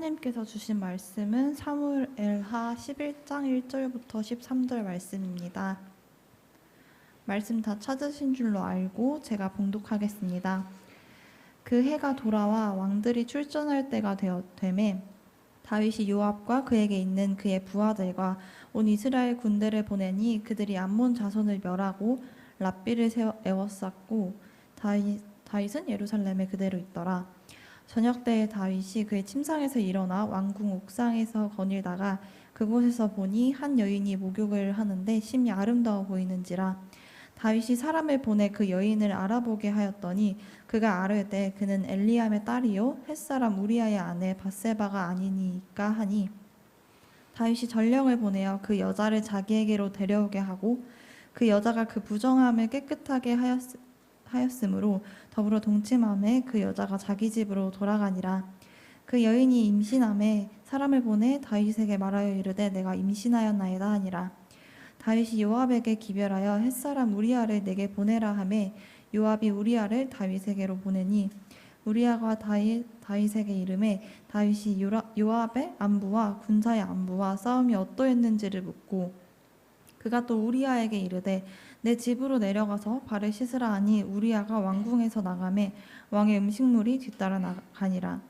하나님께서 주신 말씀은 사무엘하 11장 1절부터 13절 말씀입니다. 말씀 다 찾으신 줄로 알고 제가 봉독하겠습니다. 그 해가 돌아와 왕들이 출전할 때가 되매 다윗이 요압과 그에게 있는 그의 부하들과 온 이스라엘 군대를 보내니 그들이 암몬 자손을 멸하고 랍비를 에워쌌고 다윗은 예루살렘에 그대로 있더라. 저녁 때에 다윗이 그의 침상에서 일어나 왕궁 옥상에서 거닐다가 그곳에서 보니 한 여인이 목욕을 하는데 심히 아름다워 보이는지라. 다윗이 사람을 보내 그 여인을 알아보게 하였더니 그가 아뢰되 그는 엘리암의 딸이요 햇사람 우리아의 아내 밧세바가 아니니까 하니, 다윗이 전령을 보내어 그 여자를 자기에게로 데려오게 하고 그 여자가 그 부정함을 깨끗하게 하였으므로 더불어 동침함에 그 여자가 자기 집으로 돌아가니라. 그 여인이 임신함에 사람을 보내 다윗에게 말하여 이르되 내가 임신하였나이다 하니라. 다윗이 요압에게 기별하여 햇사람 우리아를 내게 보내라 하매 요압이 우리아를 다윗에게로 보내니 우리아가 다윗에게 이르매 다윗이 요압의 안부와 군사의 안부와 싸움이 어떠했는지를 묻고 그가 또 우리아에게 이르되 내 집으로 내려가서 발을 씻으라 하니 우리아가 왕궁에서 나가매 왕의 음식물이 뒤따라 나가니라.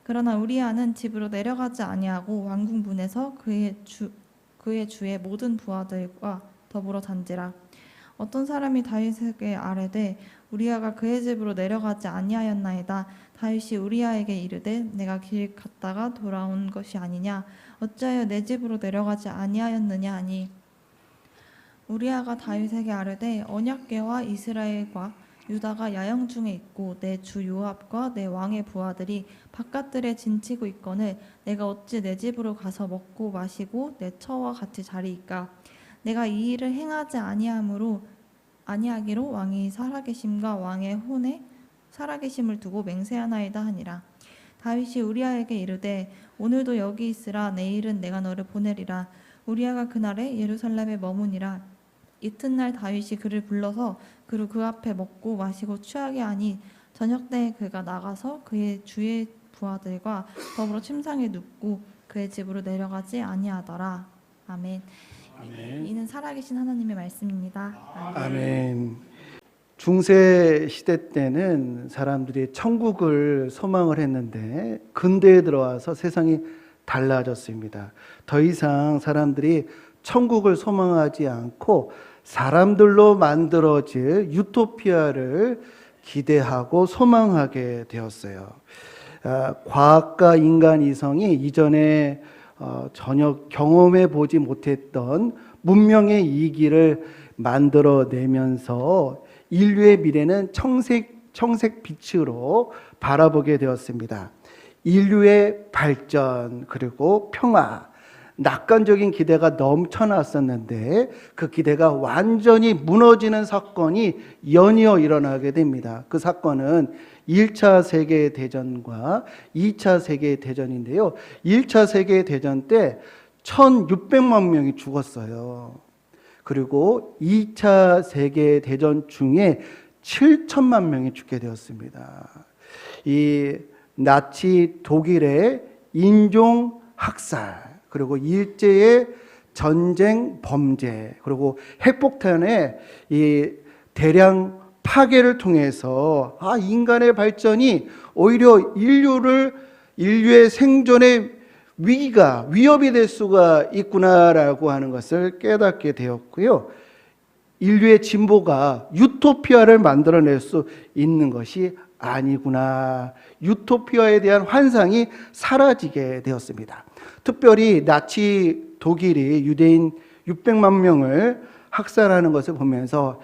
그러나 우리아는 집으로 내려가지 아니하고 왕궁 문에서 그의 주의 모든 부하들과 더불어 잔지라. 어떤 사람이 다윗에게 아뢰되 우리아가 그의 집으로 내려가지 아니하였나이다. 다윗이 우리아에게 이르되 내가 길 갔다가 돌아온 것이 아니냐, 어찌하여 내 집으로 내려가지 아니하였느냐 하니, 우리아가 다윗에게 아뢰되 언약궤와 이스라엘과 유다가 야영 중에 있고 내 주 요압과 내 왕의 부하들이 바깥들에 진치고 있거늘 내가 어찌 내 집으로 가서 먹고 마시고 내 처와 같이 자리이까. 내가 이 일을 행하지 아니하기로 왕이 살아계심과 왕의 혼에 살아계심을 두고 맹세하나이다 하니라. 다윗이 우리아에게 이르되 오늘도 여기 있으라. 내일은 내가 너를 보내리라. 우리아가 그날에 예루살렘에 머무니라. 이튿날 다윗이 그를 불러서 그로 그 앞에 먹고 마시고 취하게 하니 저녁 때에 그가 나가서 그의 주의 부하들과 더불어 침상에 눕고 그의 집으로 내려가지 아니하더라. 아멘. 아멘. 이는 살아계신 하나님의 말씀입니다. 아멘. 중세 시대 때는 사람들이 천국을 소망을 했는데 근대에 들어와서 세상이 달라졌습니다. 더 이상 사람들이 천국을 소망하지 않고 사람들로 만들어질 유토피아를 기대하고 소망하게 되었어요. 과학과 인간 이성이 이전에 전혀 경험해 보지 못했던 문명의 이기를 만들어내면서 인류의 미래는 청색 빛으로 바라보게 되었습니다. 인류의 발전 그리고 평화, 낙관적인 기대가 넘쳐났었는데 그 기대가 완전히 무너지는 사건이 연이어 일어나게 됩니다. 그 사건은 1차 세계대전과 2차 세계대전인데요. 1차 세계대전 때 1600만 명이 죽었어요. 그리고 2차 세계대전 중에 7천만 명이 죽게 되었습니다. 이 나치 독일의 인종 학살, 그리고 일제의 전쟁 범죄, 그리고 핵폭탄의 이 대량 파괴를 통해서 인간의 발전이 오히려 인류의 생존의 위협이 될 수가 있구나라고 하는 것을 깨닫게 되었고요. 인류의 진보가 유토피아를 만들어낼 수 있는 것이 아니구나. 유토피아에 대한 환상이 사라지게 되었습니다. 특별히 나치 독일이 유대인 600만 명을 학살하는 것을 보면서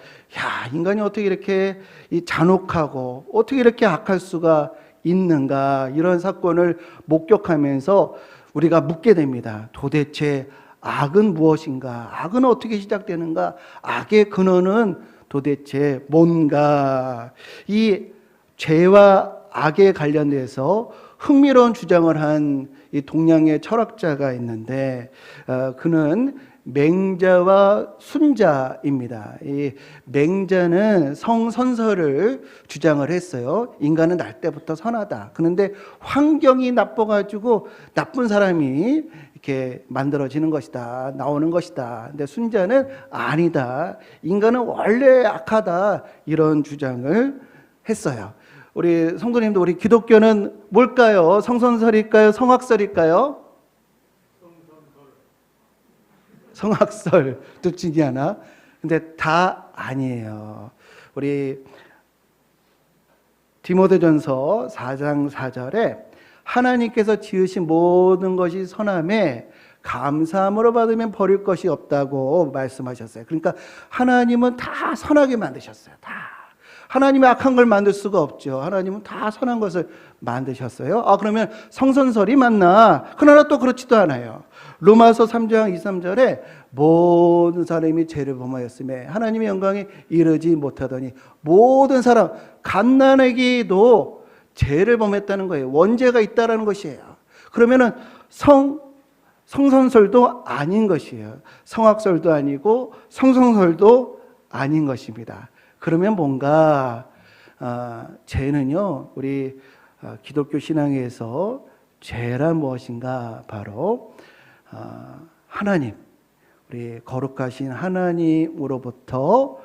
인간이 어떻게 이렇게 잔혹하고 어떻게 이렇게 악할 수가 있는가, 이런 사건을 목격하면서 우리가 묻게 됩니다. 도대체 악은 무엇인가? 악은 어떻게 시작되는가? 악의 근원은 도대체 뭔가? 이 죄와 악에 관련돼서 흥미로운 주장을 한 이 동양의 철학자가 있는데 그는 맹자와 순자입니다. 이 맹자는 성선설을 주장을 했어요. 인간은 날 때부터 선하다. 그런데 환경이 나빠가지고 나쁜 사람이 이렇게 만들어지는 것이다. 나오는 것이다. 근데 순자는 아니다. 인간은 원래 악하다. 이런 주장을 했어요. 우리 성도님도 우리 기독교는 뭘까요? 성선설일까요? 성악설일까요? 성악설 둘 중에 하나. 근데 다 아니에요. 우리 디모데전서 4장 4절에 하나님께서 지으신 모든 것이 선함에 감사함으로 받으면 버릴 것이 없다고 말씀하셨어요. 그러니까 하나님은 다 선하게 만드셨어요. 다. 하나님이 악한 걸 만들 수가 없죠. 하나님은 다 선한 것을 만드셨어요. 그러면 성선설이 맞나? 그러나 또 그렇지도 않아요. 로마서 3장 2, 3절에 모든 사람이 죄를 범하였음에 하나님의 영광에 이르지 못하더니 모든 사람 갓난아기도 죄를 범했다는 거예요. 원죄가 있다라는 것이에요. 그러면은 성선설도 아닌 것이에요. 성악설도 아니고 성선설도 아닌 것입니다. 그러면 뭔가 죄는요, 우리 기독교 신앙에서 죄란 무엇인가? 바로 하나님, 우리 거룩하신 하나님으로부터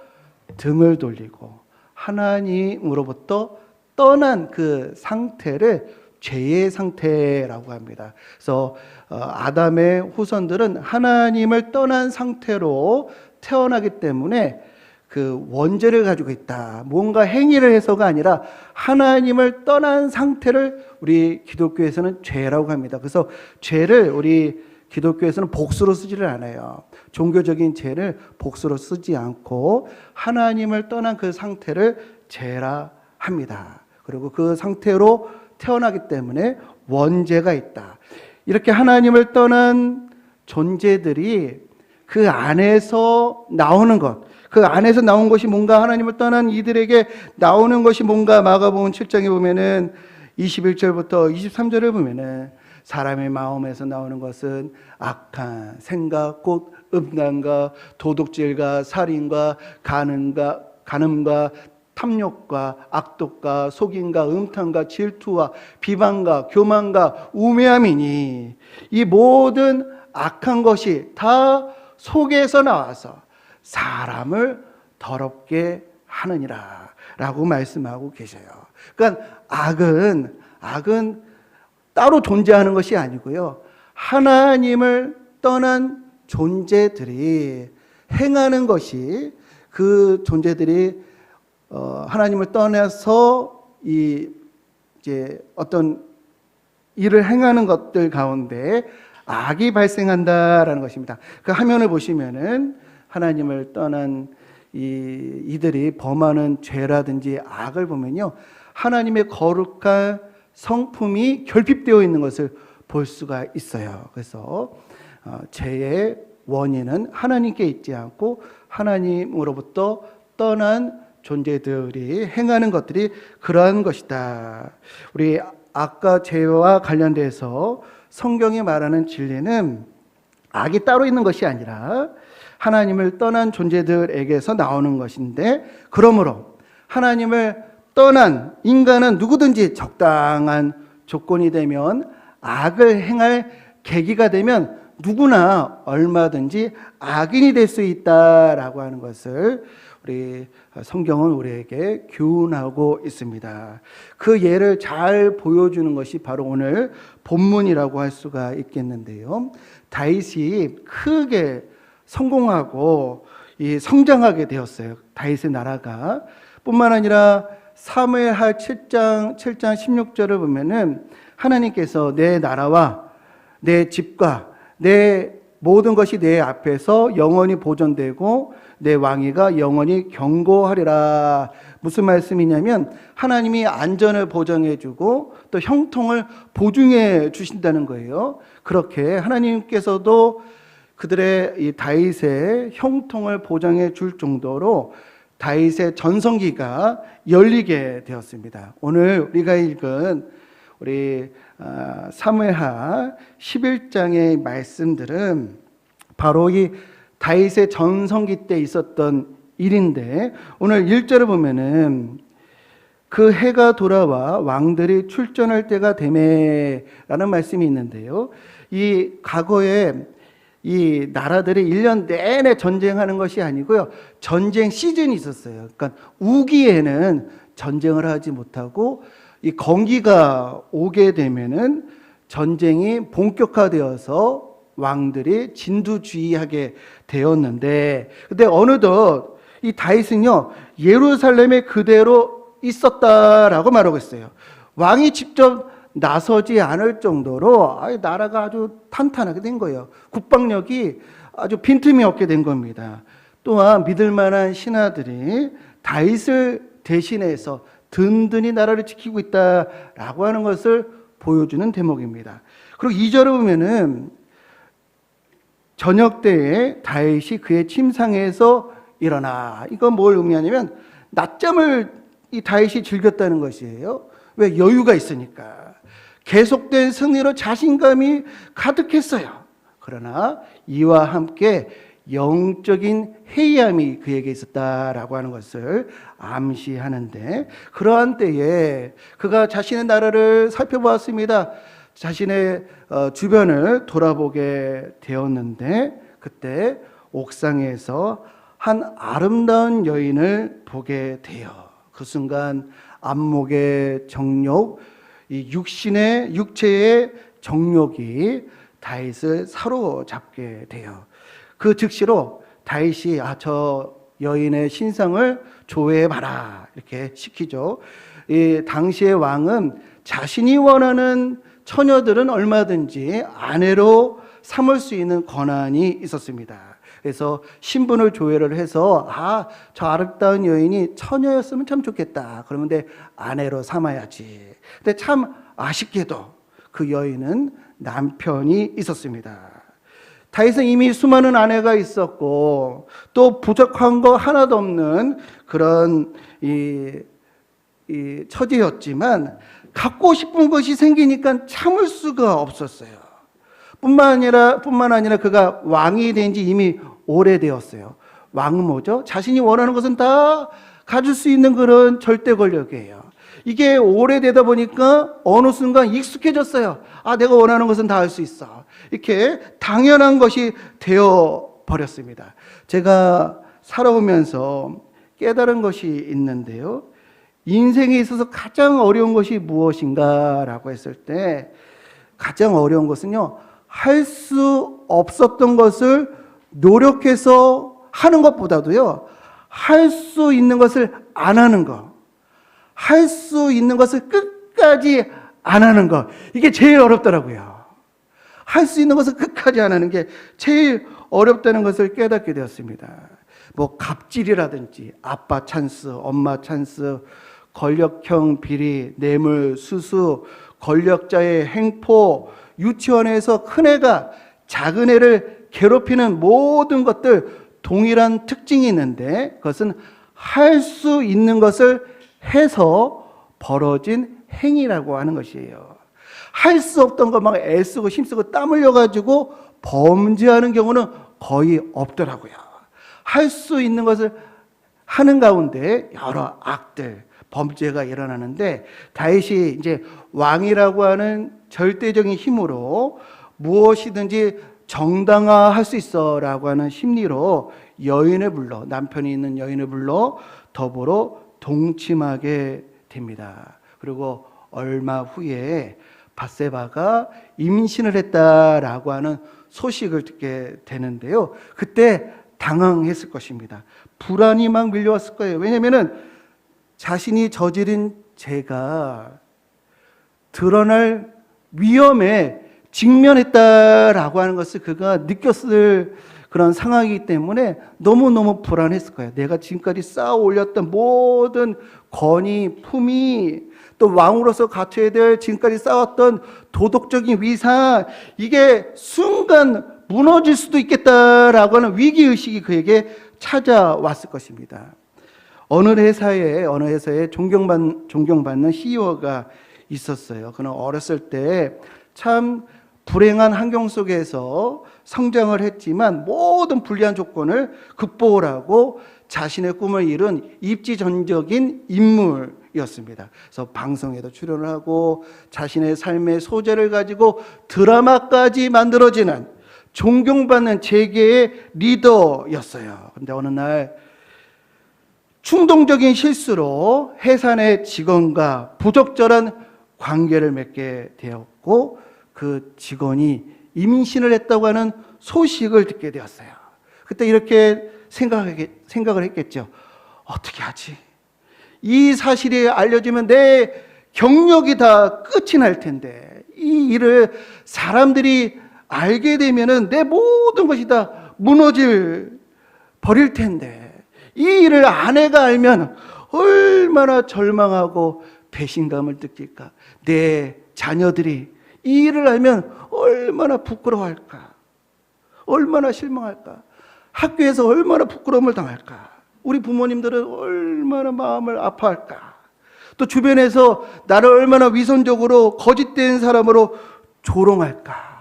등을 돌리고 하나님으로부터 떠난 그 상태를 죄의 상태라고 합니다. 그래서 아담의 후손들은 하나님을 떠난 상태로 태어나기 때문에 그 원죄를 가지고 있다. 뭔가 행위를 해서가 아니라 하나님을 떠난 상태를 우리 기독교에서는 죄라고 합니다. 그래서 죄를 우리 기독교에서는 복수로 쓰지를 않아요. 종교적인 죄를 복수로 쓰지 않고 하나님을 떠난 그 상태를 죄라 합니다. 그리고 그 상태로 태어나기 때문에 원죄가 있다. 이렇게 하나님을 떠난 존재들이 그 안에서 나오는 것, 그 안에서 나온 것이 뭔가, 하나님을 떠난 이들에게 나오는 것이 뭔가, 마가복음 7장에 보면은 21절부터 23절을 보면은 사람의 마음에서 나오는 것은 악한 생각, 곧 음란과 도둑질과 살인과 간음과 탐욕과 악독과 속임과 음탕과 질투와 비방과 교만과 우매함이니 이 모든 악한 것이 다 속에서 나와서 사람을 더럽게 하느니라 라고 말씀하고 계셔요. 그러니까 악은 따로 존재하는 것이 아니고요, 하나님을 떠난 존재들이 행하는 것이, 그 존재들이 하나님을 떠나서 이제 어떤 일을 행하는 것들 가운데 악이 발생한다라는 것입니다. 그 화면을 보시면은 하나님을 떠난 이들이 범하는 죄라든지 악을 보면요, 하나님의 거룩한 성품이 결핍되어 있는 것을 볼 수가 있어요. 그래서 죄의 원인은 하나님께 있지 않고 하나님으로부터 떠난 존재들이 행하는 것들이 그러한 것이다. 우리 아까 죄와 관련돼서 성경이 말하는 진리는 악이 따로 있는 것이 아니라 하나님을 떠난 존재들에게서 나오는 것인데, 그러므로 하나님을 떠난 인간은 누구든지 적당한 조건이 되면, 악을 행할 계기가 되면 누구나 얼마든지 악인이 될 수 있다라고 하는 것을 우리 성경은 우리에게 교훈하고 있습니다. 그 예를 잘 보여주는 것이 바로 오늘 본문이라고 할 수가 있겠는데요. 다윗이 크게 성공하고 성장하게 되었어요. 다윗의 나라가. 뿐만 아니라 사무엘하 7장 16절을 보면은 하나님께서 내 나라와 내 집과 내 모든 것이 내 앞에서 영원히 보존되고 내 왕위가 영원히 견고하리라. 무슨 말씀이냐면 하나님이 안전을 보장해 주고 또 형통을 보증해 주신다는 거예요. 그렇게 하나님께서도 그들의 이 다윗의 형통을 보장해 줄 정도로 다윗의 전성기가 열리게 되었습니다. 오늘 우리가 읽은 우리 사무엘하 11장의 말씀들은 바로 이 다윗의 전성기 때 있었던 일인데, 오늘 1절을 보면은 그 해가 돌아와 왕들이 출전할 때가 되매라는 말씀이 있는데요. 이 과거에 이 나라들이 1년 내내 전쟁하는 것이 아니고요, 전쟁 시즌이 있었어요. 그러니까 우기에는 전쟁을 하지 못하고 이 건기가 오게 되면은 전쟁이 본격화되어서 왕들이 진두지휘하게 되었는데, 근데 어느덧 이 다윗은요 예루살렘에 그대로 있었다라고 말하고 있어요. 왕이 직접 나서지 않을 정도로 나라가 아주 탄탄하게 된 거예요. 국방력이 아주 빈틈이 없게 된 겁니다. 또한 믿을 만한 신하들이 다윗을 대신해서 든든히 나라를 지키고 있다라고 하는 것을 보여주는 대목입니다. 그리고 2절을 보면은 저녁 때에 다윗이 그의 침상에서 일어나. 이건 뭘 의미하냐면 낮잠을 이 다윗이 즐겼다는 것이에요. 왜? 여유가 있으니까. 계속된 승리로 자신감이 가득했어요. 그러나 이와 함께 영적인 해이함이 그에게 있었다라고 하는 것을 암시하는데, 그러한 때에 그가 자신의 나라를 살펴보았습니다. 자신의 주변을 돌아보게 되었는데, 그때 옥상에서 한 아름다운 여인을 보게 돼요. 그 순간 안목의 정욕, 이 육체의 정욕이 다윗을 사로잡게 돼요. 그 즉시로 다윗이 저 여인의 신상을 조회해봐라 이렇게 시키죠. 이 당시의 왕은 자신이 원하는 처녀들은 얼마든지 아내로 삼을 수 있는 권한이 있었습니다. 그래서 신분을 조회를 해서 저 아름다운 여인이 처녀였으면 참 좋겠다. 그러면 내 아내로 삼아야지. 근데 참 아쉽게도 그 여인은 남편이 있었습니다. 다윗은 이미 수많은 아내가 있었고 또 부족한 거 하나도 없는 그런 이 처지였지만 갖고 싶은 것이 생기니까 참을 수가 없었어요. 뿐만 아니라 그가 왕이 된 지 이미 오래되었어요. 왕은 뭐죠? 자신이 원하는 것은 다 가질 수 있는 그런 절대 권력이에요. 이게 오래되다 보니까 어느 순간 익숙해졌어요. 내가 원하는 것은 다 할 수 있어. 이렇게 당연한 것이 되어 버렸습니다. 제가 살아오면서 깨달은 것이 있는데요. 인생에 있어서 가장 어려운 것이 무엇인가라고 했을 때 가장 어려운 것은요, 할 수 없었던 것을 노력해서 하는 것보다도요, 할 수 있는 것을 안 하는 것, 할 수 있는 것을 끝까지 안 하는 것, 이게 제일 어렵더라고요. 할 수 있는 것을 끝까지 안 하는 게 제일 어렵다는 것을 깨닫게 되었습니다. 뭐 갑질이라든지 아빠 찬스, 엄마 찬스, 권력형 비리, 뇌물, 수수, 권력자의 행포, 유치원에서 큰애가 작은애를 괴롭히는 모든 것들 동일한 특징이 있는데, 그것은 할 수 있는 것을 해서 벌어진 행위라고 하는 것이에요. 할 수 없던 거 막 애쓰고 힘쓰고 땀 흘려가지고 범죄하는 경우는 거의 없더라고요. 할 수 있는 것을 하는 가운데 여러 악들, 범죄가 일어나는데, 다윗이 이제 왕이라고 하는 절대적인 힘으로 무엇이든지 정당화할 수 있어라고 하는 심리로 여인을 불러, 남편이 있는 여인을 불러 더불어 동침하게 됩니다. 그리고 얼마 후에 밧세바가 임신을 했다라고 하는 소식을 듣게 되는데요. 그때 당황했을 것입니다. 불안이 막 밀려왔을 거예요. 왜냐하면 자신이 저지른 죄가 드러날 위험에 직면했다라고 하는 것을 그가 느꼈을 그런 상황이기 때문에 너무너무 불안했을 거예요. 내가 지금까지 쌓아 올렸던 모든 권위, 품위, 또 왕으로서 갖춰야 될 지금까지 쌓았던 도덕적인 위상, 이게 순간 무너질 수도 있겠다라고 하는 위기의식이 그에게 찾아왔을 것입니다. 어느 회사에 존경받는 CEO가 있었어요. 그는 어렸을 때 참 불행한 환경 속에서 성장을 했지만 모든 불리한 조건을 극복을 하고 자신의 꿈을 이룬 입지전적인 인물이었습니다. 그래서 방송에도 출연을 하고 자신의 삶의 소재를 가지고 드라마까지 만들어지는 존경받는 재계의 리더였어요. 그런데 어느 날 충동적인 실수로 해산의 직원과 부적절한 관계를 맺게 되었고 그 직원이 임신을 했다고 하는 소식을 듣게 되었어요. 그때 이렇게 생각을 했겠죠. 어떻게 하지? 이 사실이 알려지면 내 경력이 다 끝이 날 텐데 이 일을 사람들이 알게 되면은 내 모든 것이 다 버릴 텐데 이 일을 아내가 알면 얼마나 절망하고 배신감을 느낄까? 내 자녀들이 이 일을 알면 얼마나 부끄러워할까? 얼마나 실망할까? 학교에서 얼마나 부끄러움을 당할까? 우리 부모님들은 얼마나 마음을 아파할까? 또 주변에서 나를 얼마나 위선적으로 거짓된 사람으로 조롱할까?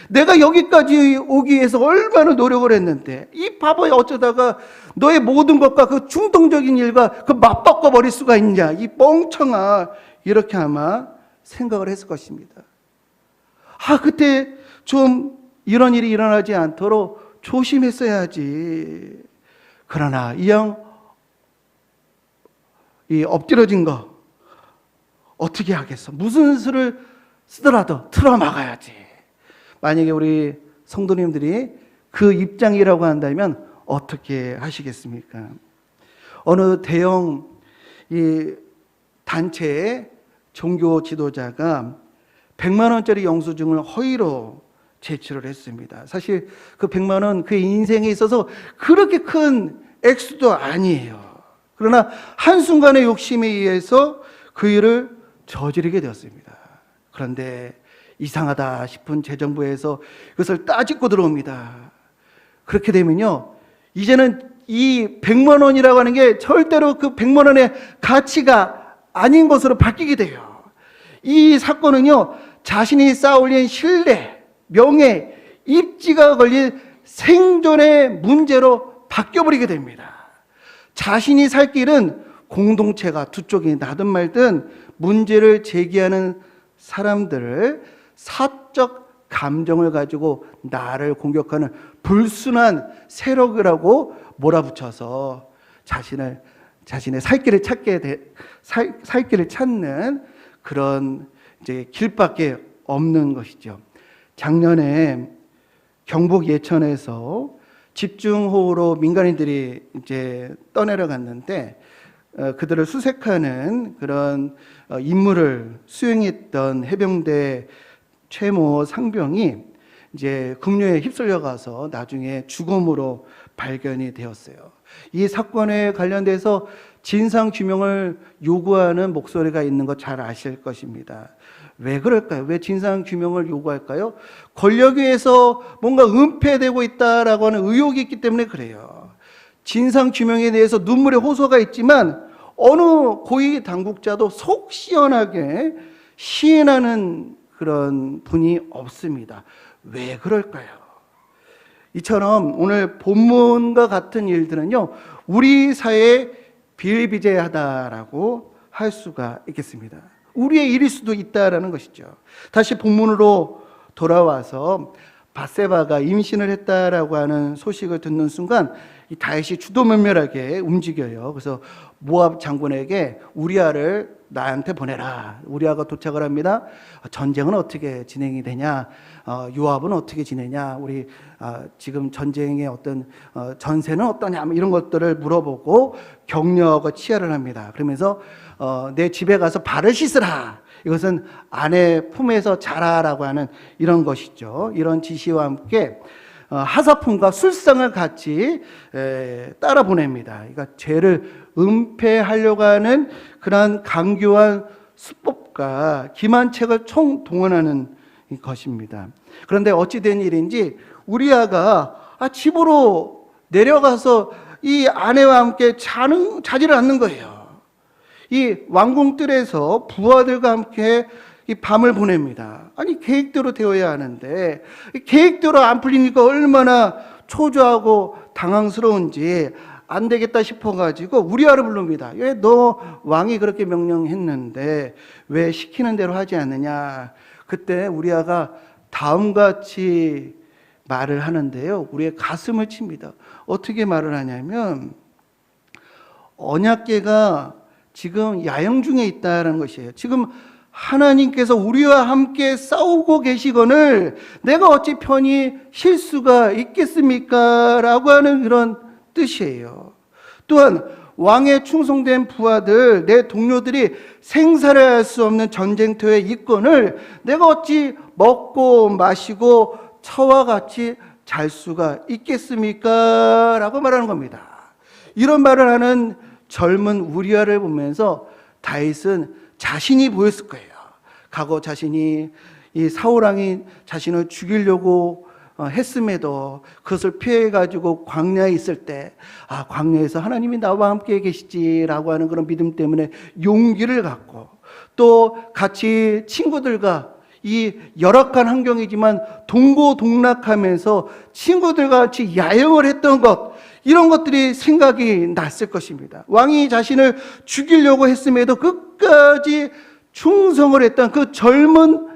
내가 여기까지 오기 위해서 얼마나 노력을 했는데 이 바보야 어쩌다가 너의 모든 것과 그 충동적인 일과 그 맞바꿔 버릴 수가 있냐? 이 멍청아. 이렇게 아마 생각을 했을 것입니다. 그때 좀 이런 일이 일어나지 않도록 조심했어야지. 그러나 이 엎드려진 거 어떻게 하겠어? 무슨 수를 쓰더라도 틀어막아야지. 만약에 우리 성도님들이 그 입장이라고 한다면 어떻게 하시겠습니까? 어느 대형 단체의 종교 지도자가 100만 원짜리 영수증을 허위로 제출을 했습니다. 사실 그 100만 원 그의 인생에 있어서 그렇게 큰 액수도 아니에요. 그러나 한순간의 욕심에 의해서 그 일을 저지르게 되었습니다. 그런데 이상하다 싶은 재정부에서 그것을 따지고 들어옵니다. 그렇게 되면요, 이제는 이 100만 원이라고 하는 게 절대로 그 100만 원의 가치가 아닌 것으로 바뀌게 돼요. 이 사건은요, 자신이 쌓아올린 신뢰, 명예, 입지가 걸린 생존의 문제로 바뀌어버리게 됩니다. 자신이 살 길은 공동체가 두 쪽이 나든 말든 문제를 제기하는 사람들을 사적 감정을 가지고 나를 공격하는 불순한 세력이라고 몰아붙여서 자신의 살 길을 찾는 그런 이제 길밖에 없는 것이죠. 작년에 경북 예천에서 집중호우로 민간인들이 이제 떠내려갔는데 그들을 수색하는 그런 임무를 수행했던 해병대 최모 상병이 이제 급류에 휩쓸려 가서 나중에 죽음으로 발견이 되었어요. 이 사건에 관련돼서 진상 규명을 요구하는 목소리가 있는 거 잘 아실 것입니다. 왜 그럴까요? 왜 진상 규명을 요구할까요? 권력에 의해서 뭔가 은폐되고 있다라고 하는 의혹이 있기 때문에 그래요. 진상 규명에 대해서 눈물의 호소가 있지만 어느 고위 당국자도 속 시원하게 시인하는 그런 분이 없습니다. 왜 그럴까요? 이처럼 오늘 본문과 같은 일들은요, 우리 사회에 비일비재하다라고 할 수가 있겠습니다. 우리의 일일 수도 있다라는 것이죠. 다시 본문으로 돌아와서 밧세바가 임신을 했다라고 하는 소식을 듣는 순간 이 다윗이 주도면밀하게 움직여요. 그래서 모압 장군에게 우리아를 나한테 보내라. 우리아가 도착을 합니다. 전쟁은 어떻게 진행이 되냐? 요압은 어떻게 지내냐? 우리 지금 전쟁의 어떤 전세는 어떠냐? 이런 것들을 물어보고 격려하고 치하를 합니다. 그러면서 내 집에 가서 발을 씻으라. 이것은 아내 품에서 자라라고 하는 이런 것이죠. 이런 지시와 함께 하사품과 술상을 같이 따라 보냅니다. 그러니까 죄를 은폐하려고 하는 그러한 강교한 수법과 기만책을 총동원하는 것입니다. 그런데 어찌된 일인지 우리아가 집으로 내려가서 이 아내와 함께 자지를 않는 거예요. 이 왕궁 뜰에서 부하들과 함께 이 밤을 보냅니다. 아니 계획대로 되어야 하는데 계획대로 안 풀리니까 얼마나 초조하고 당황스러운지 안 되겠다 싶어가지고 우리아를 부릅니다. 왜 너 왕이 그렇게 명령했는데 왜 시키는 대로 하지 않느냐. 그때 우리아가 다음과 같이 말을 하는데요, 우리의 가슴을 칩니다. 어떻게 말을 하냐면 언약궤가 지금 야영 중에 있다는 것이에요. 지금 하나님께서 우리와 함께 싸우고 계시거늘 내가 어찌 편히 쉴 수가 있겠습니까? 라고 하는 그런 뜻이에요. 또한 왕의 충성된 부하들, 내 동료들이 생사를 할 수 없는 전쟁터에 있거늘 내가 어찌 먹고 마시고 처와 같이 잘 수가 있겠습니까? 라고 말하는 겁니다. 이런 말을 하는 젊은 우리아를 보면서 다윗은 자신이 보였을 거예요. 과거 자신이 이 사울왕이 자신을 죽이려고 했음에도 그것을 피해가지고 광야에 있을 때, 아, 광야에서 하나님이 나와 함께 계시지라고 하는 그런 믿음 때문에 용기를 갖고, 또 같이 친구들과 이 열악한 환경이지만 동고동락하면서 친구들과 같이 야영을 했던 것, 이런 것들이 생각이 났을 것입니다. 왕이 자신을 죽이려고 했음에도 끝까지 충성을 했던 그 젊은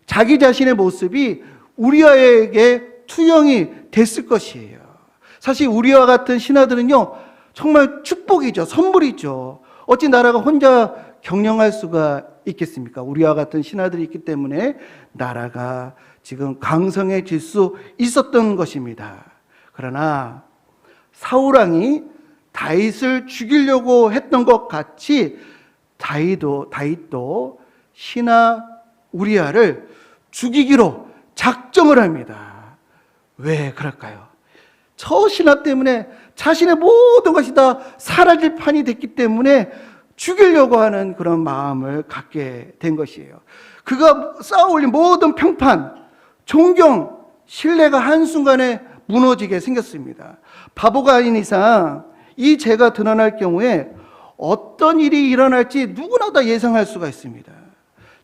자기 자신의 모습이 우리아에게 투영이 됐을 것이에요. 사실 우리와 같은 신하들은요, 정말 축복이죠. 선물이죠. 어찌 나라가 혼자 경영할 수가 있겠습니까? 우리와 같은 신하들이 있기 때문에 나라가 지금 강성해질 수 있었던 것입니다. 그러나 사울왕이 다윗을 죽이려고 했던 것 같이 다윗도 신하 우리아를 죽이기로 작정을 합니다. 왜 그럴까요? 저 신하 때문에 자신의 모든 것이 다 사라질 판이 됐기 때문에 죽이려고 하는 그런 마음을 갖게 된 것이에요. 그가 쌓아올린 모든 평판, 존경, 신뢰가 한순간에 무너지게 생겼습니다. 바보가 아닌 이상 이 죄가 드러날 경우에 어떤 일이 일어날지 누구나 다 예상할 수가 있습니다.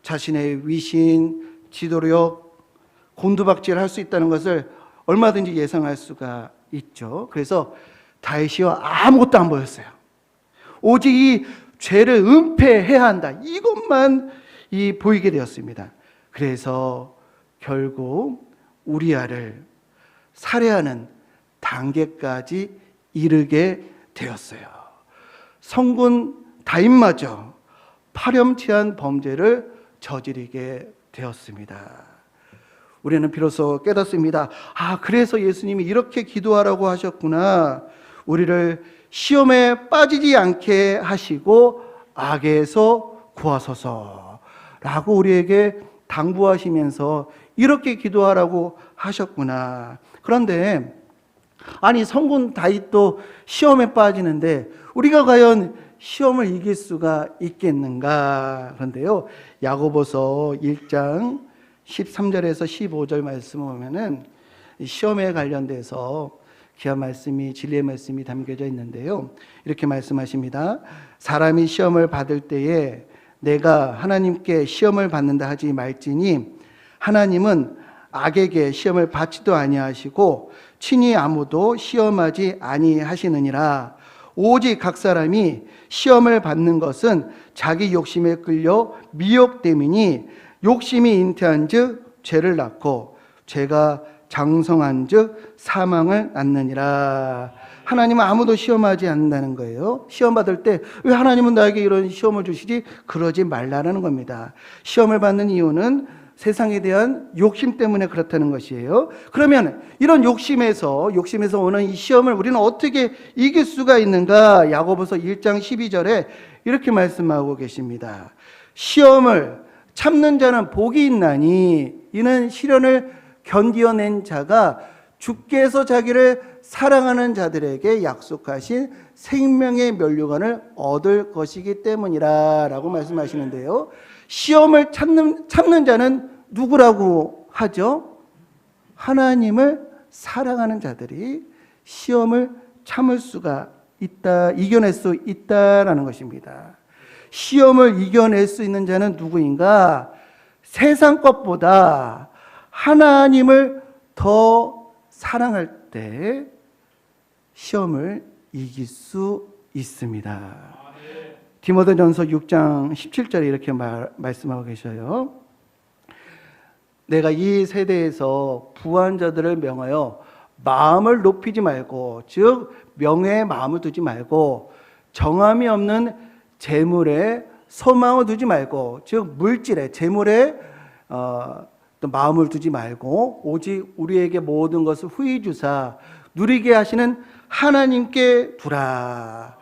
자신의 위신, 지도력, 곤두박질 할 수 있다는 것을 얼마든지 예상할 수가 있죠. 그래서 다윗이와 아무것도 안 보였어요. 오직 이 죄를 은폐해야 한다, 이것만 보이게 되었습니다. 그래서 결국 우리아를 살해하는 단계까지 이르게 되었어요. 성군 다윗마저 파렴치한 범죄를 저지르게 되었습니다. 우리는 비로소 깨닫습니다. 아, 그래서 예수님이 이렇게 기도하라고 하셨구나. 우리를 시험에 빠지지 않게 하시고 악에서 구하소서라고 우리에게 당부하시면서 이렇게 기도하라고 하셨구나. 그런데 아니, 성군 다윗도 시험에 빠지는데 우리가 과연 시험을 이길 수가 있겠는가? 그런데요, 야고보서 1장 13절에서 15절 말씀을 보면은 시험에 관련돼서 귀한 말씀이, 진리의 말씀이 담겨져 있는데요, 이렇게 말씀하십니다. 사람이 시험을 받을 때에 내가 하나님께 시험을 받는다 하지 말지니 하나님은 악에게 시험을 받지도 아니하시고 친히 아무도 시험하지 아니하시느니라. 오직 각 사람이 시험을 받는 것은 자기 욕심에 끌려 미혹됨이니 욕심이 잉태한즉 죄를 낳고 죄가 장성한즉 사망을 낳느니라. 하나님은 아무도 시험하지 않는다는 거예요. 시험 받을 때 왜 하나님은 나에게 이런 시험을 주시지? 그러지 말라는 겁니다. 시험을 받는 이유는 세상에 대한 욕심 때문에 그렇다는 것이에요. 그러면 이런 욕심에서 오는 이 시험을 우리는 어떻게 이길 수가 있는가? 야고보서 1장 12절에 이렇게 말씀하고 계십니다. 시험을 참는 자는 복이 있나니 이는 시련을 견디어낸 자가 주께서 자기를 사랑하는 자들에게 약속하신 생명의 면류관을 얻을 것이기 때문이라 라고 말씀하시는데요, 시험을 참는 자는 누구라고 하죠? 하나님을 사랑하는 자들이 시험을 참을 수가 있다, 이겨낼 수 있다라는 것입니다. 시험을 이겨낼 수 있는 자는 누구인가? 세상 것보다 하나님을 더 사랑할 때 시험을 이길 수 있습니다. 디모데전서 6장 17절에 이렇게 말씀하고 계셔요. 내가 이 세대에서 부한 자들을 명하여 마음을 높이지 말고, 즉 명예에 마음을 두지 말고, 정함이 없는 재물에 소망을 두지 말고, 즉 물질에 재물에 또 마음을 두지 말고, 오직 우리에게 모든 것을 후히 주사 누리게 하시는 하나님께 두라.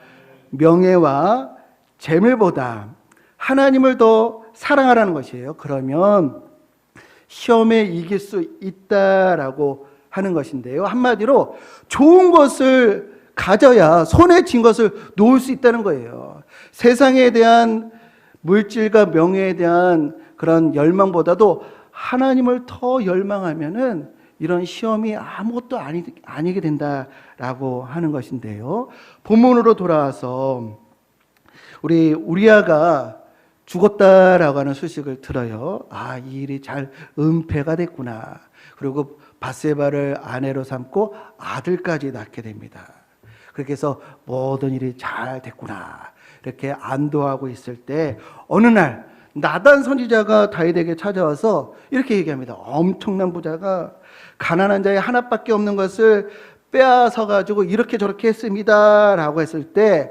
명예와 재물보다 하나님을 더 사랑하라는 것이에요. 그러면 시험에 이길 수 있다라고 하는 것인데요. 한마디로 좋은 것을 가져야 손에 쥔 것을 놓을 수 있다는 거예요. 세상에 대한 물질과 명예에 대한 그런 열망보다도 하나님을 더 열망하면은 이런 시험이 아무것도 아니게 된다라고 하는 것인데요. 본문으로 돌아와서 우리 우리아가 죽었다라고 하는 소식을 들어요. 아, 이 일이 잘 은폐가 됐구나. 그리고 밧세바를 아내로 삼고 아들까지 낳게 됩니다. 그렇게 해서 모든 일이 잘 됐구나, 이렇게 안도하고 있을 때 어느 날 나단 선지자가 다윗에게 찾아와서 이렇게 얘기합니다. 엄청난 부자가 가난한 자의 하나밖에 없는 것을 빼앗아 가지고 이렇게 저렇게 했습니다 라고 했을 때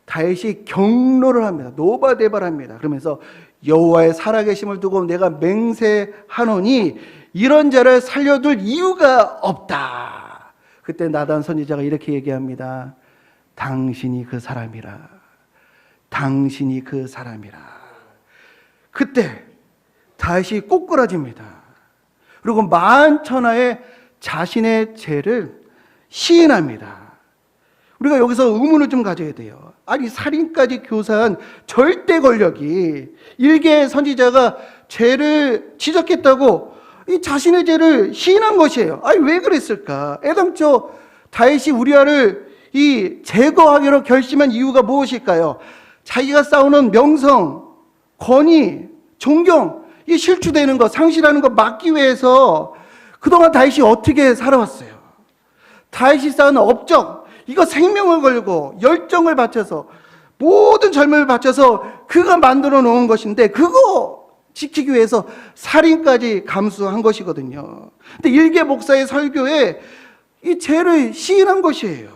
다윗이 경로를 합니다. 노바대발합니다. 그러면서 여호와의 살아계심을 두고 내가 맹세하노니 이런 자를 살려둘 이유가 없다. 그때 나단 선지자가 이렇게 얘기합니다. 당신이 그 사람이라. 당신이 그 사람이라. 그때 다윗이 꼬꾸라집니다. 그리고 만천하에 자신의 죄를 시인합니다. 우리가 여기서 의문을 좀 가져야 돼요. 아니, 살인까지 교사한 절대 권력이 일개 선지자가 죄를 지적했다고 이 자신의 죄를 시인한 것이에요. 아니, 왜 그랬을까? 애당초 다윗이 우리아를 이 제거하기로 결심한 이유가 무엇일까요? 자기가 쌓아놓은 명성, 권위, 존경, 이게 실추되는 것, 상실하는 것 막기 위해서 그동안 다윗이 어떻게 살아왔어요? 다윗이 쌓은 업적, 이거 생명을 걸고 열정을 바쳐서 모든 젊음을 바쳐서 그가 만들어 놓은 것인데 그거 지키기 위해서 살인까지 감수한 것이거든요. 근데 일개 목사의 설교에 이 죄를 시인한 것이에요.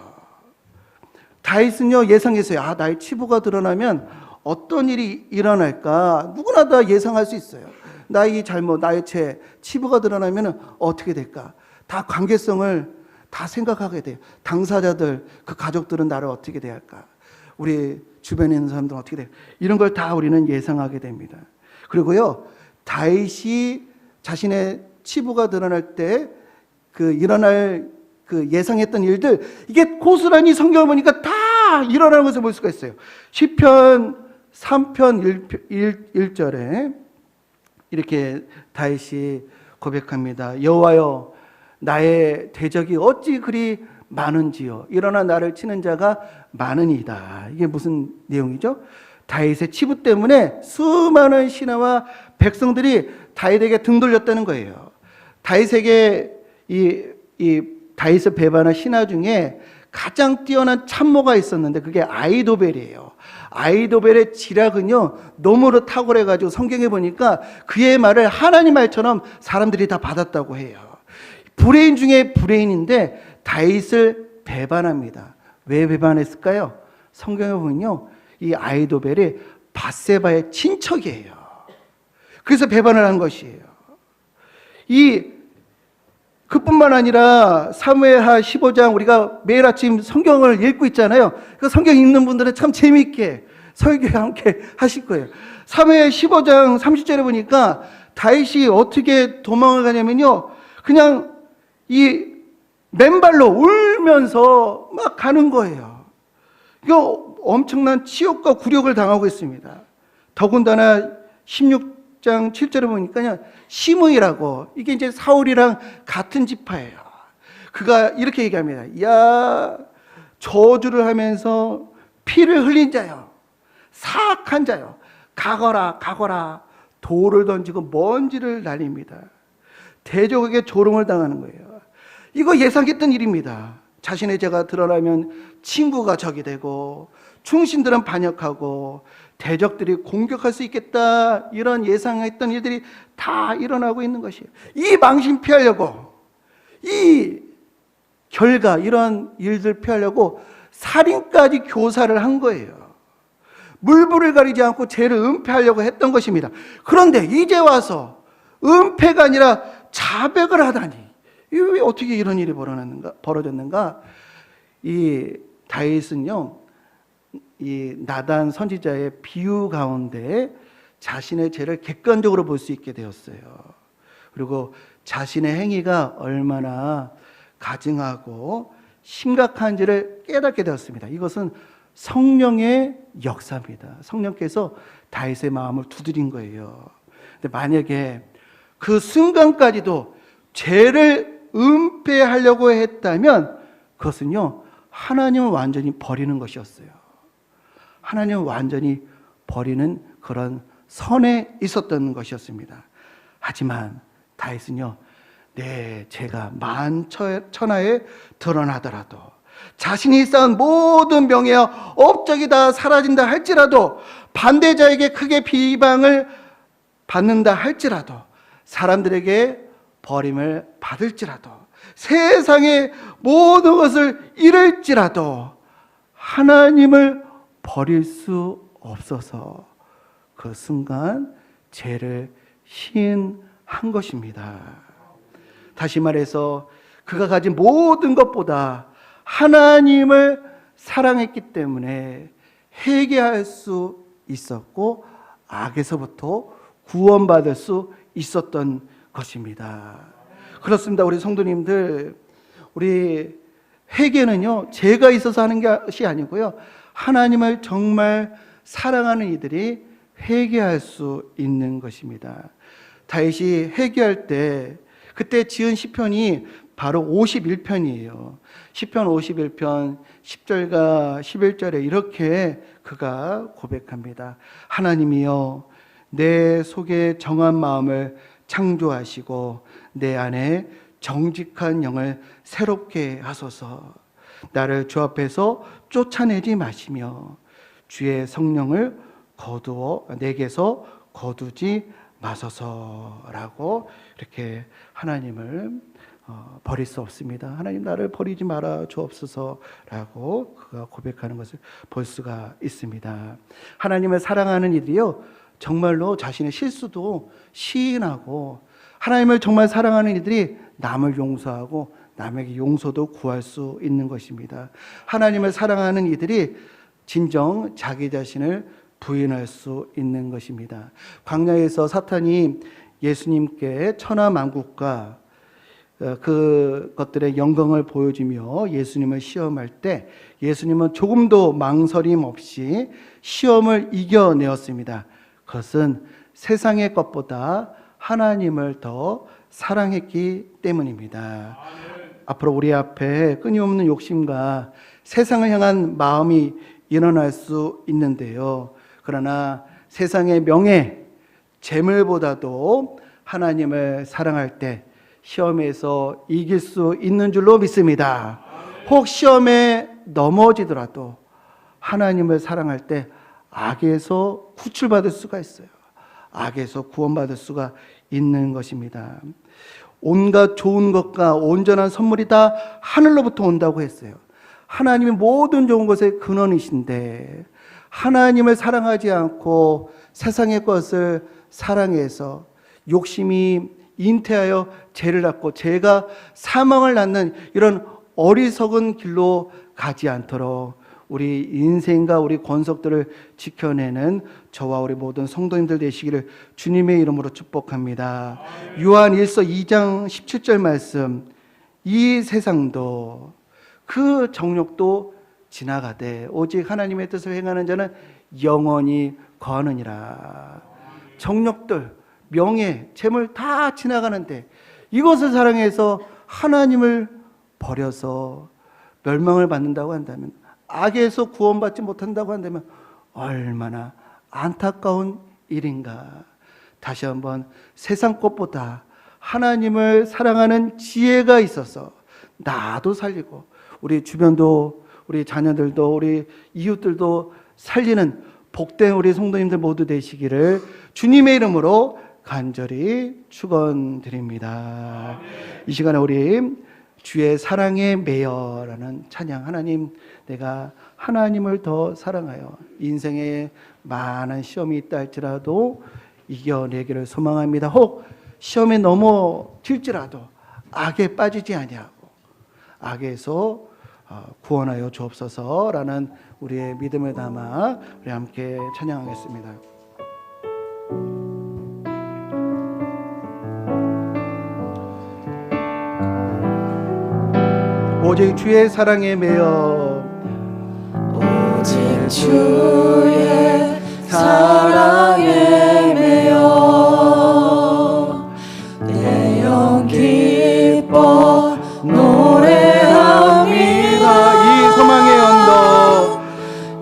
다윗은요, 예상했어요. 아, 나의 치부가 드러나면 어떤 일이 일어날까? 누구나 다 예상할 수 있어요. 나의 잘못, 나의 죄, 치부가 드러나면 어떻게 될까? 다 관계성을 다 생각하게 돼요. 당사자들, 그 가족들은 나를 어떻게 대할까? 우리 주변에 있는 사람들은 어떻게 될까? 이런 걸 다 우리는 예상하게 됩니다. 그리고요, 다윗이 자신의 치부가 드러날 때 그 일어날 그 예상했던 일들, 이게 고스란히 성경을 보니까 다 일어나는 것을 볼 수가 있어요. 시편 3편 1절에 이렇게 다윗이 고백합니다. 여호와여, 나의 대적이 어찌 그리 많은지요. 일어나 나를 치는 자가 많으니이다. 이게 무슨 내용이죠? 다윗의 치부 때문에 수많은 신하와 백성들이 다윗에게 등 돌렸다는 거예요. 다윗에게 이 다윗을 배반한 신하 중에 가장 뛰어난 참모가 있었는데 그게 아이도벨이에요. 아이도벨의 지략은요, 너무도 탁월해가지고 성경에 보니까 그의 말을 하나님 말처럼 사람들이 다 받았다고 해요. 브레인 중에 브레인인데 다윗을 배반합니다. 왜 배반했을까요? 성경에 보면요, 이 아이도벨이 밧세바의 친척이에요. 그래서 배반을 한 것이에요. 그뿐만 아니라 사무엘하 15장 우리가 매일 아침 성경을 읽고 있잖아요. 그 성경 읽는 분들은 참 재미있게 설교에 함께 하실 거예요. 사무엘 15장 30절에 보니까 다윗이 어떻게 도망을 가냐면요, 그냥 이 맨발로 울면서 막 가는 거예요. 이거 엄청난 치욕과 굴욕을 당하고 있습니다. 더군다나 16장 7절에 보니까 시므이라고, 이게 이제 사울이랑 같은 지파예요. 그가 이렇게 얘기합니다. 야, 저주를 하면서 피를 흘린 자요, 사악한 자요, 가거라 가거라, 돌을 던지고 먼지를 날립니다. 대적에게 조롱을 당하는 거예요. 이거 예상했던 일입니다. 자신의 죄가 드러나면 친구가 적이 되고 충신들은 반역하고 대적들이 공격할 수 있겠다, 이런 예상했던 일들이 다 일어나고 있는 것이에요. 이 망신 피하려고, 이 결과, 이런 일들 피하려고 살인까지 교사를 한 거예요. 물불을 가리지 않고 죄를 은폐하려고 했던 것입니다. 그런데 이제 와서 은폐가 아니라 자백을 하다니, 왜 어떻게 이런 일이 벌어졌는가? 이 다윗은요, 이 나단 선지자의 비유 가운데 자신의 죄를 객관적으로 볼 수 있게 되었어요. 그리고 자신의 행위가 얼마나 가증하고 심각한지를 깨닫게 되었습니다. 이것은 성령의 역사입니다. 성령께서 다윗의 마음을 두드린 거예요. 근데 만약에 그 순간까지도 죄를 은폐하려고 했다면 그것은요, 하나님을 완전히 버리는 것이었어요. 하나님을 완전히 버리는 그런 선에 있었던 것이었습니다. 하지만 다윗은요, 내 죄가 만천하에 드러나더라도, 자신이 쌓은 모든 명예와 업적이 다 사라진다 할지라도, 반대자에게 크게 비방을 받는다 할지라도, 사람들에게 버림을 받을지라도, 세상의 모든 것을 잃을지라도 하나님을 버릴 수 없어서 그 순간 죄를 시인한 것입니다. 다시 말해서 그가 가진 모든 것보다 하나님을 사랑했기 때문에 회개할 수 있었고 악에서부터 구원받을 수 있었던 것입니다. 그렇습니다. 우리 성도님들, 우리 회개는요, 죄가 있어서 하는 것이 아니고요, 하나님을 정말 사랑하는 이들이 회개할 수 있는 것입니다. 다윗이 회개할 때 그때 지은 시편이 바로 51편이에요. 시편 51편 10절과 11절에 이렇게 그가 고백합니다. 하나님이여, 내 속에 정한 마음을 창조하시고 내 안에 정직한 영을 새롭게 하소서. 나를 주 앞에서 쫓아내지 마시며 주의 성령을 내게서 거두지 마소서라고, 이렇게 하나님을 버릴 수 없습니다. 하나님, 나를 버리지 말아 주옵소서라고 그가 고백하는 것을 볼 수가 있습니다. 하나님을 사랑하는 이들이요, 정말로 자신의 실수도 시인하고, 하나님을 정말 사랑하는 이들이 남을 용서하고 남에게 용서도 구할 수 있는 것입니다. 하나님을 사랑하는 이들이 진정 자기 자신을 부인할 수 있는 것입니다. 광야에서 사탄이 예수님께 천하만국과 그것들의 영광을 보여주며 예수님을 시험할 때 예수님은 조금도 망설임 없이 시험을 이겨내었습니다. 그것은 세상의 것보다 하나님을 더 사랑했기 때문입니다. 앞으로 우리 앞에 끊임없는 욕심과 세상을 향한 마음이 일어날 수 있는데요. 그러나 세상의 명예, 재물보다도 하나님을 사랑할 때 시험에서 이길 수 있는 줄로 믿습니다. 혹 시험에 넘어지더라도 하나님을 사랑할 때 악에서 구출받을 수가 있어요. 악에서 구원받을 수가 있는 것입니다. 온갖 좋은 것과 온전한 선물이 다 하늘로부터 온다고 했어요. 하나님이 모든 좋은 것의 근원이신데 하나님을 사랑하지 않고 세상의 것을 사랑해서 욕심이 잉태하여 죄를 낳고 죄가 사망을 낳는 이런 어리석은 길로 가지 않도록 우리 인생과 우리 권속들을 지켜내는 저와 우리 모든 성도님들 되시기를 주님의 이름으로 축복합니다. 요한 1서 2장 17절 말씀, 이 세상도 그 정욕도 지나가되 오직 하나님의 뜻을 행하는 자는 영원히 거하느니라. 정욕들, 명예, 재물 다 지나가는데 이것을 사랑해서 하나님을 버려서 멸망을 받는다고 한다면, 악에서 구원받지 못한다고 한다면 얼마나 안타까운 일인가. 다시 한번 세상 것보다 하나님을 사랑하는 지혜가 있어서 나도 살리고 우리 주변도 우리 자녀들도 우리 이웃들도 살리는 복된 우리 성도님들 모두 되시기를 주님의 이름으로 간절히 축원드립니다. 이 시간에 우리 주의 사랑에 매여라는 찬양, 하나님 내가 하나님을 더 사랑하여 인생에 많은 시험이 있다 할지라도 이겨내기를 소망합니다. 혹 시험에 넘어질지라도 악에 빠지지 아니하고 악에서 구원하여 주옵소서라는 우리의 믿음을 담아 우리 함께 찬양하겠습니다. 오직 주의 사랑에 매여 오직 주의 사랑에 매여 내 영 기뻐 노래합니다. 이 소망의 언덕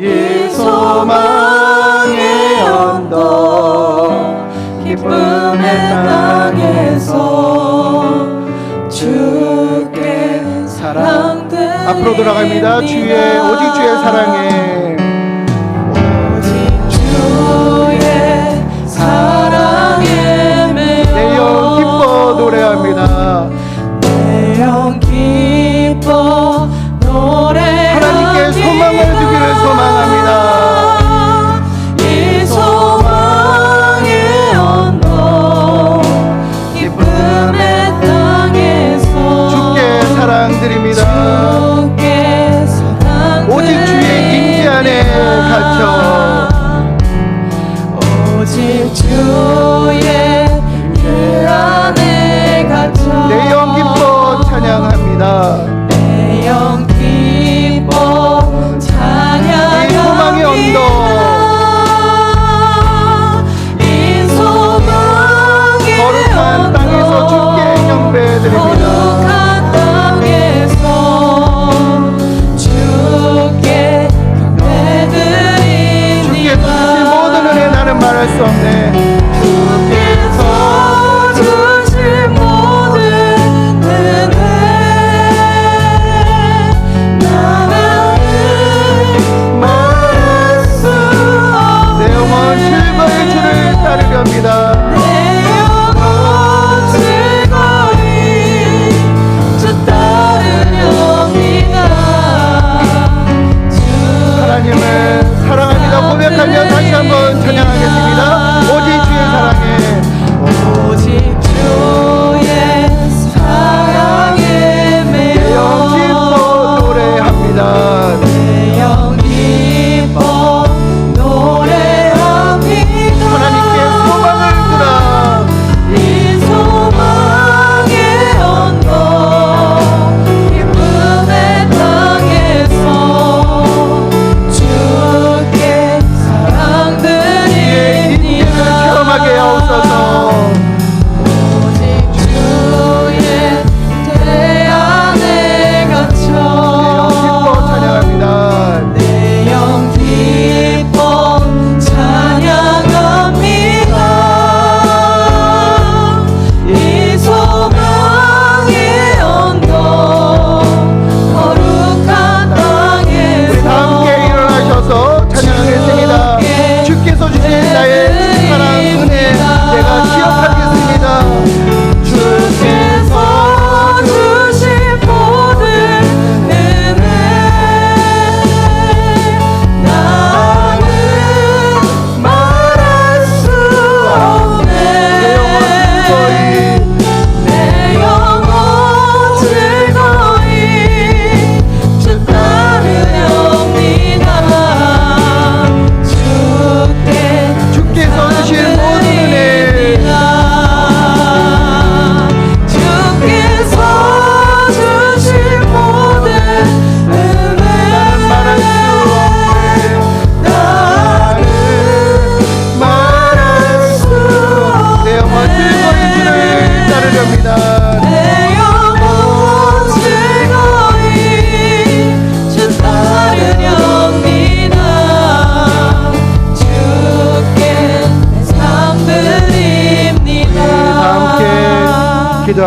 이 소망의 언덕 기쁨의 땅에서 주께 사랑드립니다. 앞으로 돌아갑니다. 오직 주의 사랑에 오직 주의 사랑에 매여 내 영 기뻐 노래합니다. 내 영 기뻐 노래합니다. 하나님께 소망을 두기를 소망합니다. 이 소망의 언덕 기쁨의 땅에서 주께 사랑드립니다. 주께 사랑드립니다. 오직 주의 임재 안에 갇혀 오직 주의 그 안에 갇혀 내 영 기뻐 찬양합니다. 내 영 기뻐 찬양합니다. 이 소망의 언덕 이 소망의 거룩한 땅에서 주께 경배드립니다. 거룩한 땅에서 주께 경배드립니다. 주께 주신 모든 은혜 나는 말할 수 없네. 주께서 주신 모든 은혜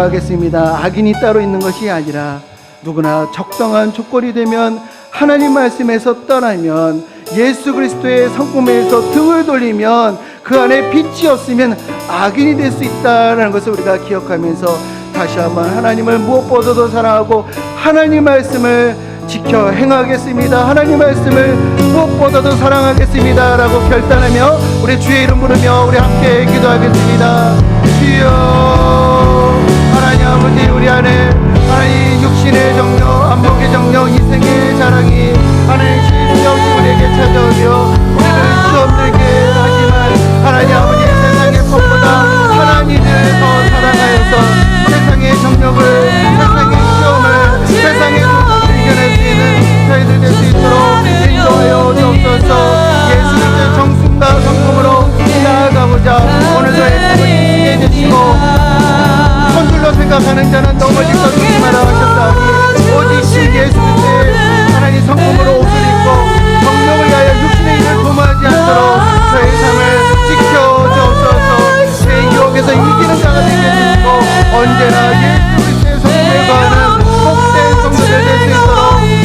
기도하겠습니다. 악인이 따로 있는 것이 아니라 누구나 적당한 조건이 되면 하나님 말씀에서 떠나면 예수 그리스도의 성품에서 등을 돌리면 그 안에 빛이 없으면 악인이 될 수 있다는 것을 우리가 기억하면서 다시 한번 하나님을 무엇보다도 사랑하고 하나님 말씀을 지켜 행하겠습니다. 하나님 말씀을 무엇보다도 사랑하겠습니다 라고 결단하며 우리 주의 이름 부르며 우리 함께 기도하겠습니다. 주여 하나님 아버지, 우리 안에 하나님 육신의 정령, 안목의 정령, 인생의 자랑이 하나님 실수 없이 우리에게 찾아오며 우리를 시험들게 하지만 하나님 아버지, 세상의 것보다 하나님을 더 사랑하여서 세상의 정령을, 세상의 시험을, 세상의 것을 이겨낼 수 있는 저희들 될 수 있도록 인도하여 주옵소서. 예수님의 정순과 성품으로 나아가보자. 오늘도 예수님을 지키게 해주시고 손들로 생각하는 자는 넘어질 것 조심하라 하셨다니 오직 주 예수 그리스도의 하나님 성품으로 옷을 입고 정령을 위하여 육신의 일을 도모하지 않도록 저의 삶을 지켜주옵소서. 제 유혹에서 이기는 자가 되게 해주시고 언제나 예수 그리스도의 성품에 거하는 복된 성도들 될 수 있도록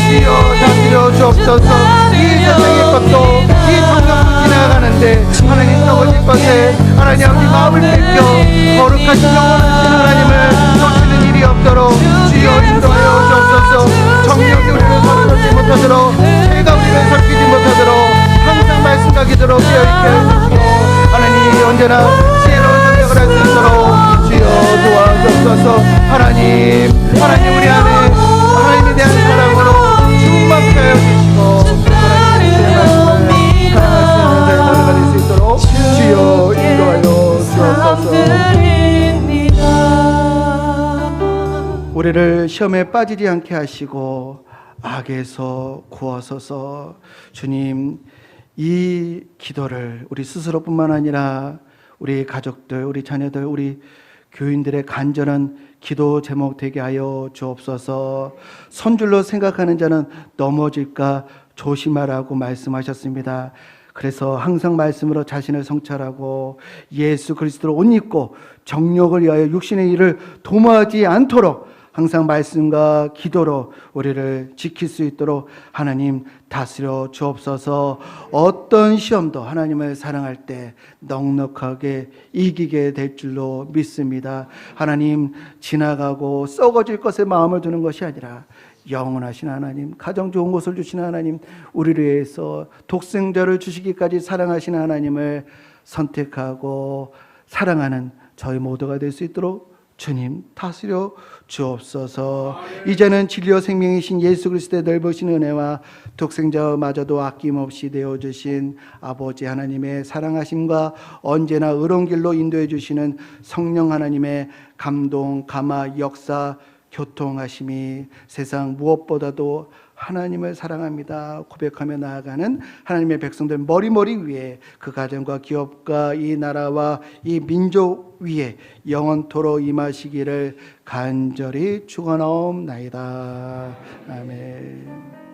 주여 다스려 주옵소서. 이 세상의 것도 이 정령도 지나가는데 하나님 넘어질 것에 하나님 아버지 마음을 뺏겨 거룩하신 영혼을 주신 하나님을 놓치는 일이 없도록 주여 인도하여 주옵소서. 정령이 우리를 서로놓지 못하도록 해가 우리를 살피지 못하도록 항상 말씀과 기도로 깨어있게 해주시고 하나님 언제나 지혜로운 선택을 할 수 있도록 주여 도와주옵소서. 하나님 우리 안에 하나님에 대한 사랑으로 충만케 하여 주시고 하나님의 말씀을 사랑할 수 있는 자의 머리가 될 수 있도록 주여 인도하여 주옵소서. 우리를 시험에 빠지지 않게 하시고 악에서 구하소서. 주님, 이 기도를 우리 스스로뿐만 아니라 우리 가족들, 우리 자녀들, 우리 교인들의 간절한 기도 제목 되게 하여 주옵소서. 선줄로 생각하는 자는 넘어질까 조심하라고 말씀하셨습니다. 그래서 항상 말씀으로 자신을 성찰하고 예수 그리스도로 옷 입고 정욕을 위하여 육신의 일을 도모하지 않도록 항상 말씀과 기도로 우리를 지킬 수 있도록 하나님 다스려 주옵소서. 어떤 시험도 하나님을 사랑할 때 넉넉하게 이기게 될 줄로 믿습니다. 하나님, 지나가고 썩어질 것에 마음을 두는 것이 아니라 영원하신 하나님, 가장 좋은 것을 주시는 하나님, 우리를 위해서 독생자를 주시기까지 사랑하시는 하나님을 선택하고 사랑하는 저희 모두가 될 수 있도록 주님 다스려 주옵소서. 이제는 진리와 생명이신 예수 그리스도의 넓으신 은혜와 독생자마저도 아낌없이 되어주신 아버지 하나님의 사랑하심과 언제나 의로운 길로 인도해 주시는 성령 하나님의 감동, 감화, 역사, 교통하심이 세상 무엇보다도 하나님을 사랑합니다 고백하며 나아가는 하나님의 백성들 머리머리 위에 그 가정과 기업과 이 나라와 이 민족 위에 영원토록 임하시기를 간절히 축원하옵나이다. 아멘.